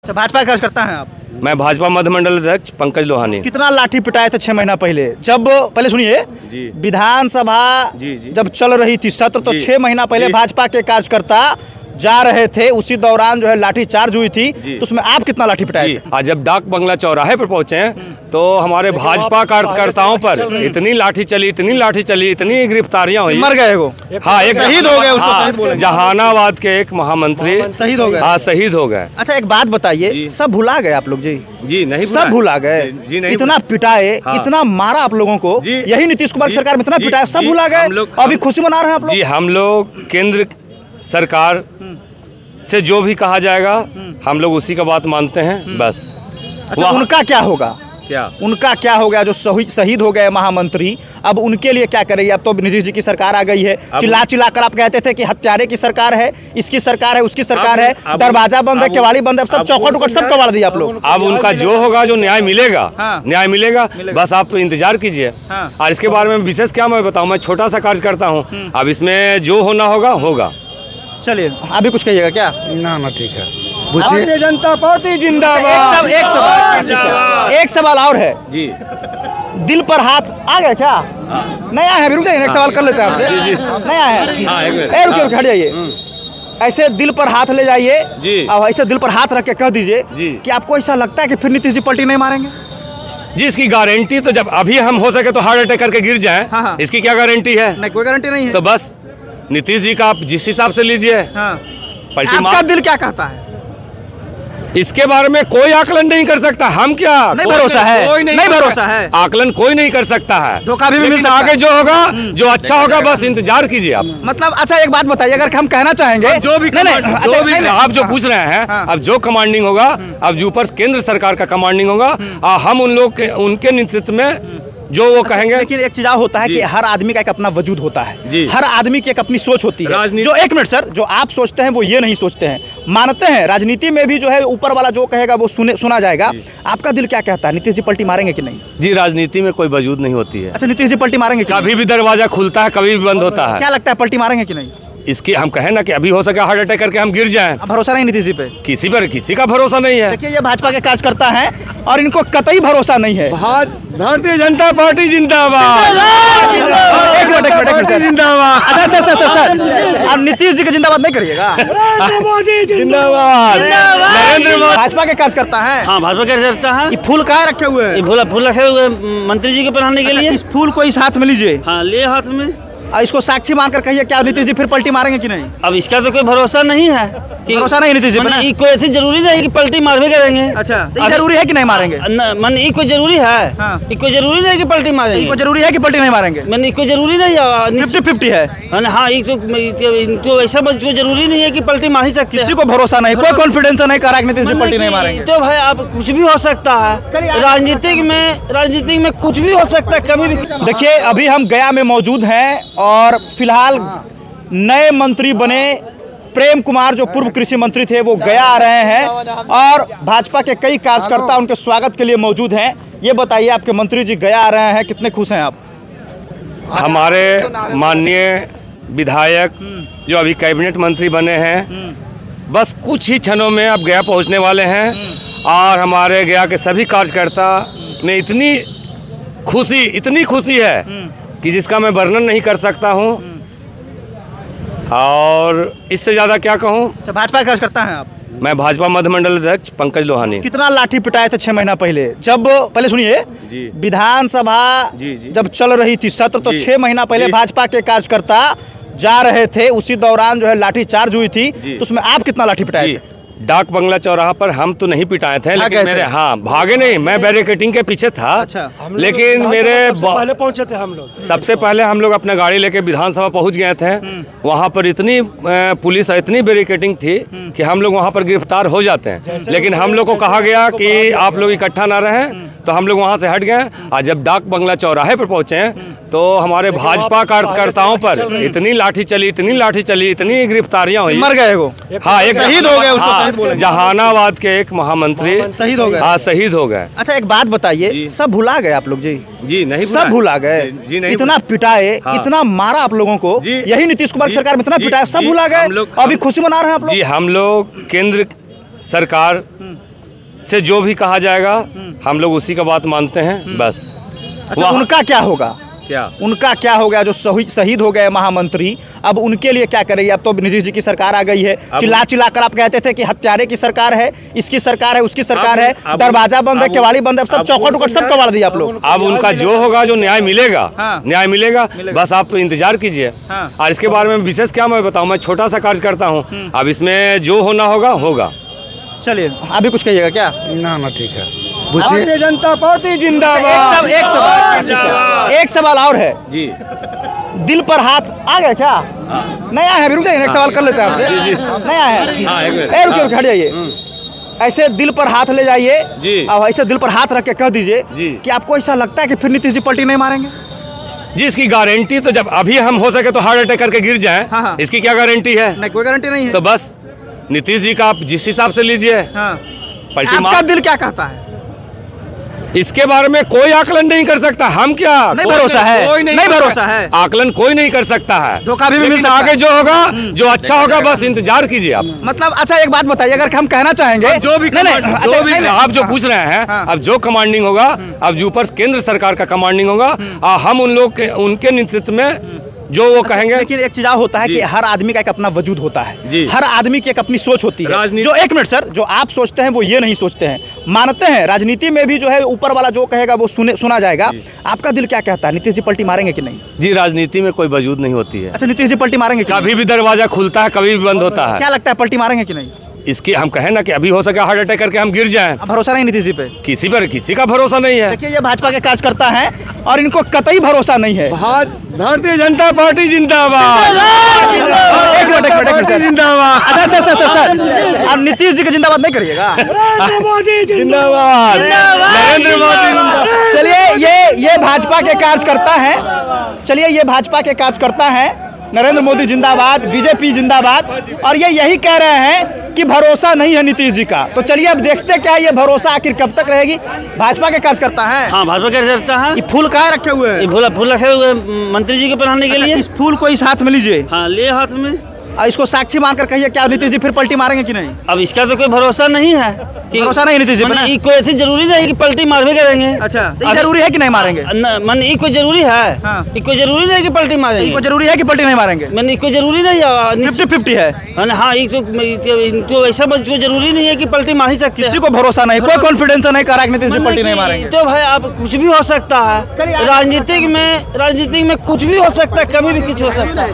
अच्छा, भाजपा का कार्यकर्ता हैं आप? मैं भाजपा मध्य मंडल अध्यक्ष पंकज लोहानी। कितना लाठी पिटाए थे 6 महीना पहले, जब पहले सुनिए विधानसभा जब चल रही थी सत्र, तो 6 महीना पहले भाजपा के कार्यकर्ता जा रहे थे, उसी दौरान जो है लाठी चार्ज हुई थी, तो उसमें आप कितना लाठी पिटाए थे? आज जब डाक बंगला चौराहे पर पहुंचे तो हमारे भाजपा कार्यकर्ताओं पर इतनी लाठी चली, इतनी गिरफ्तारियां हुई। मर गए वो? हाँ, एक शहीद हो गए। उसको जहानाबाद के एक महामंत्री शहीद हो गए। हाँ, शहीद हो गए। अच्छा, एक बात बताइए, सब भुला गए आप लोग? जी नहीं, सब भुला गए। इतना पिटाए, इतना मारा आप लोगों को, यही नीतीश कुमार की सरकार में इतना पिटाया, सब भुला गए, अभी खुशी मना रहे हैं आप लोग? जी, हम लोग केंद्र सरकार से जो भी कहा जाएगा हम लोग उसी का बात मानते हैं, बस। अच्छा, उनका क्या होगा? उनका क्या हो गया जो शहीद हो गए महामंत्री? अब उनके लिए क्या करेंगे? अब तो नीतीश जी की सरकार आ गई है, चिल्ला कर आप कहते थे कि हत्यारे की सरकार है, इसकी सरकार है, उसकी सरकार है, दरवाजा बंद है, केवाड़ी बंद है, सब चौखट उकट सब कबाड़ दिया आप लोग। अब उनका जो होगा, जो न्याय मिलेगा, न्याय मिलेगा, बस आप इंतजार कीजिए। और इसके बारे में विशेष क्या मैं बताऊं, मैं छोटा सा कार्य करता हूं, अब इसमें जो होना होगा होगा। चलिए, अभी कुछ कहिएगा क्या? ना ठीक है, भारतीय जनता पार्टी जिंदाबाद। एक सवाल और है जी, दिल पर हाथ आ गया क्या? नया है, रुक जाइए, एक सवाल कर लेते हैं आपसे। नया है, रुकिए, हट जाइए। ऐसे दिल पर हाथ ले जाइए और ऐसे दिल पर हाथ रख के कह दीजिए कि आपको ऐसा लगता है कि फिर नीतीश जी पलटी नहीं मारेंगे? जी, इसकी गारंटी तो जब अभी हम हो सके तो हार्ट अटैक करके गिर जाएं, इसकी क्या गारंटी है? नहीं, कोई गारंटी नहीं है। तो बस नीतीश जी का आप जिस हिसाब से लीजिए। आपका दिल क्या कहता है? इसके बारे में कोई आकलन नहीं कर सकता। हम क्या, नहीं भरोसा है? कोई नहीं भरोसा है, आकलन कोई नहीं कर सकता है। धोखा भी मिल सकता है। आगे जो होगा, जो अच्छा होगा, बस इंतजार कीजिए आप। मतलब अच्छा, एक बात बताइए, अगर हम कहना चाहेंगे जो भी आप जो पूछ रहे हैं, अब जो कमांडिंग होगा, अब जो ऊपर केंद्र सरकार का कमांडिंग होगा, हम उन लोग के उनके नेतृत्व में जो वो कहेंगे। लेकिन एक चीज होता है कि हर आदमी का एक अपना वजूद होता है, हर आदमी की एक अपनी सोच होती है। जो एक मिनट सर, जो आप सोचते हैं वो ये नहीं सोचते हैं, मानते हैं राजनीति में भी जो है ऊपर वाला जो कहेगा वो सुना जाएगा। आपका दिल क्या कहता है, नीतीश जी पलटी मारेंगे कि नहीं? जी, राजनीति में कोई वजूद नहीं होती है। अच्छा, नीतीश जी पलटी मारेंगे? कभी भी दरवाजा खुलता है, कभी भी बंद होता है। क्या लगता है, पलटी मारेंगे कि नहीं? इसकी हम कहें ना कि अभी हो सके हार्ट अटैक करके हम गिर जाएं। भरोसा नहीं नीतीश जी पे? किसी पर किसी का भरोसा नहीं है। देखिए, ये भाजपा के कार्यकर्ता हैं और इनको कतई भरोसा नहीं है। भारतीय जनता पार्टी जिंदाबाद। एक मिनट जिंदाबाद। अच्छा सर, अब नीतीश जी का जिंदाबाद नहीं करिएगा? जिंदाबाद। नरेंद्र मोदी भाजपा के कार्यकर्ता हैं? हाँ, भाजपा के कार्यकर्ता हैं। ये फूल कहाँ रखे हुए हैं? फूल रखे हुए मंत्री जी के पहनाने के लिए। इस फूल को इस हाथ में लीजिए। हाँ, ले हाथ में। इसको साक्षी मानकर कहिए, क्या नीतीश जी फिर पलटी मारेंगे कि नहीं? अब इसका तो कोई भरोसा नहीं है। भरोसा नहीं नीतीश जी पे ना? कोई ऐसी जरूरी नहीं कि पलटी मार भी करेंगे। अच्छा, तो जरूरी है कि नहीं मारेंगे? मन ये कोई जरूरी है? कोई जरूरी नहीं कि पलटी मारेंगे। कोई जरूरी है कि पलटी नहीं मारेंगे? मन कोई जरूरी नहीं है, 50-50 है। हाँ, इनको ऐसा कोई जरूरी नहीं है कि पल्टी मार ही सकते। किसी को भरोसा नहीं, कोई कॉन्फिडेंस नहीं करा कि नीतीश जी पलटी नहीं मारेंगे। तो भाई आप कुछ भी हो सकता है, राजनीतिक में कुछ भी हो सकता है, कभी भी। देखिए, अभी हम गया में मौजूद हैं और फिलहाल नए मंत्री बने प्रेम कुमार, जो पूर्व कृषि मंत्री थे, वो गया आ रहे हैं और भाजपा के कई कार्यकर्ता उनके स्वागत के लिए मौजूद हैं। ये बताइए, आपके मंत्री जी गया आ रहे हैं, कितने खुश हैं आप? हमारे माननीय विधायक जो अभी कैबिनेट मंत्री बने हैं, बस कुछ ही क्षणों में अब गया पहुंचने वाले हैं और हमारे गया के सभी कार्यकर्ता में इतनी खुशी है कि जिसका मैं वर्णन नहीं कर सकता हूं, और इससे ज्यादा क्या कहूं। अच्छा, भाजपा के कार्यकर्ता हैं आप? मैं भाजपा मध्य मंडल अध्यक्ष पंकज लोहानी। कितना लाठी पिटाए थे 6 महीना पहले, जब पहले सुनिए विधानसभा जब चल रही थी सत्र, तो 6 महीना पहले भाजपा के कार्यकर्ता जा रहे थे, उसी दौरान जो है लाठी चार्ज हुई थी, तो उसमें आप कितना लाठी पिटाए थे? डाक बंगला चौराहा पर हम तो नहीं पिटाए थे, लेकिन मेरे भागे नहीं, मैं बैरिकेडिंग के पीछे था। अच्छा, लेकिन मेरे पहले पहुंचे थे हम लोग। सबसे पहले हम लोग अपना गाड़ी लेके विधानसभा पहुंच गए थे। वहां पर इतनी पुलिस इतनी बैरिकेडिंग थी कि हम लोग वहां पर गिरफ्तार हो जाते हैं। लेकिन हम लोग को कहा गया कि आप लोग इकट्ठा ना रहें, तो हम लोग वहां से हट गए। और जब डाक बंगला चौराहे पर पहुंचे तो हमारे भाजपा कार्यकर्ताओं पर इतनी लाठी चली, इतनी गिरफ्तारियां हुई। मर गए वो? हाँ, एक शहीद हो गए। जहानाबाद के एक महामंत्री शहीद हो गए। हाँ, शहीद हो गए। अच्छा, एक बात बताइए, सब भुला गए आप लोग? जी नहीं, सब भुला गए। इतना पिटाए, इतना मारा आप लोगों को, यही नीतीश कुमार की सरकार में इतना पिटाया, सब भुला गए, अभी खुशी मना रहे हैं आप लोग? जी, हम लोग केंद्र सरकार से जो भी कहा जाएगा हम लोग उसी का बात मानते हैं बस। अच्छा, उनका क्या होगा? क्या उनका क्या हो गया? जो शहीद हो गए महामंत्री, अब उनके लिए क्या करेगी? अब तो नीतीश जी की सरकार आ गई है। चिल्ला चिल्ला कर आप कहते थे कि हत्यारे की सरकार है, इसकी सरकार है, उसकी सरकार है, दरवाजा बंद है, केवाड़ी बंद है, सब चौखट उकट सब कबाड़ दिया आप लोग। अब उनका जो होगा, जो न्याय मिलेगा, न्याय मिलेगा, बस आप इंतजार कीजिए। और इसके बारे में विशेष क्या मैं बताऊं, मैं छोटा सा कार्य करता हूं, अब इसमें जो होना होगा होगा। चलिए, अभी कुछ कहिएगा क्या? ना ठीक है। भारतीय जनता पार्टी जिंदाबाद। एक सवाल और है जी। दिल पर हाथ आ गया क्या? नया है, रुक जाइए, एक सवाल कर लेते हैं आपसे। नया है, रुकिए रुकिए, हट जाइए। ऐसे दिल पर हाथ ले जाइए और ऐसे दिल पर हाथ रख के कह दीजिए कि आपको ऐसा लगता है कि फिर नीतीश जी पलटी नहीं मारेंगे? जी, इसकी गारंटी तो जब अभी हम हो सके तो हार्ट अटैक करके गिर जाएं, इसकी क्या गारंटी है? नहीं, कोई गारंटी नहीं है। तो बस नीतीश जी का आप जिस हिसाब से लीजिए, पलटी आपका दिल क्या कहता है? इसके बारे में कोई आकलन नहीं कर सकता। हम क्या नहीं भरोसा है, कोई नहीं भरोसा है, आकलन कोई नहीं कर सकता है। धोखा भी मिल सकता है। आगे जो होगा, जो अच्छा होगा, बस इंतजार कीजिए आप। मतलब अच्छा, एक बात बताइए, अगर हम कहना चाहेंगे जो भी आप जो पूछ रहे हैं, अब जो कमांडिंग होगा, अब जो ऊपर केंद्र सरकार का कमांडिंग होगा, हम उन लोग के उनके नेतृत्व में जो वो कहेंगे। लेकिन एक चीज होता है कि हर आदमी का एक अपना वजूद होता है, हर आदमी की एक अपनी सोच होती है। जो एक मिनट सर, जो आप सोचते हैं वो ये नहीं सोचते हैं, मानते हैं राजनीति में भी जो है ऊपर वाला जो कहेगा वो सुना जाएगा। आपका दिल क्या कहता है, नीतीश जी पलटी मारेंगे कि नहीं? जी, राजनीति में कोई वजूद नहीं होती है। अच्छा, नीतीश जी पलटी मारेंगे? कभी भी दरवाजा खुलता है, कभी भी बंद होता है। क्या लगता है, पलटी मारेंगे कि नहीं? इसकी हम कहें ना कि अभी हो सके हार्ट अटैक करके हम गिर जाएं। भरोसा नहीं नीतीश जी पे? किसी पर किसी का भरोसा नहीं है। देखिए, ये भाजपा के कार्यकर्ता हैं और इनको कतई भरोसा नहीं है। भारतीय जनता पार्टी जिंदाबाद। एक मिनट सर, जिंदाबाद। अच्छा सर, अब नीतीश जी का जिंदाबाद नहीं करिएगा? जिंदाबाद, नरेंद्र मोदी। चलिए, ये भाजपा के कार्यकर्ता हैं। चलिए, ये भाजपा के कार्यकर्ता हैं। नरेंद्र मोदी जिंदाबाद, बीजेपी जिंदाबाद, और ये यही कह रहे हैं कि भरोसा नहीं है नीतीश जी का। तो चलिए अब देखते क्या ये भरोसा आखिर कब तक रहेगी। भाजपा के कार्यकर्ता है। हाँ, भाजपा के कार्यकर्ता है। ये फूल कहाँ रखे हुए हैं? फूल रखे हुए मंत्री जी के पहनाने के लिए। इस फूल को इस हाथ में लीजिए। हाँ, ले हाथ में। और इसको साक्षी मानकर कहिए, क्या नीतीश जी फिर पलटी मारेंगे कि नहीं? अब इसका तो कोई भरोसा नहीं है कि भरोसा नहीं नीतीश जी पे। कोई ऐसी जरूरी नहीं कि पलटी मार भी करेंगे। अच्छा, तो जरूरी है कि नहीं मारेंगे? मन कोई जरूरी है? कोई जरूरी नहीं कि पलटी मारेंगे। कोई जरूरी है कि पलटी नहीं मारेंगे? मैंने कोई जरूरी नहीं है, 50-50 है। हाँ, इनको ऐसा जरूरी नहीं है कि पलटी मार ही सकते। किसी को भरोसा नहीं, कोई कॉन्फिडेंस नहीं कर रहा है नीतीश जी पलटी नहीं मारेंगे। तो भाई आप कुछ भी हो सकता है, राजनीतिक में कुछ भी हो सकता है, कभी भी कुछ हो सकता है।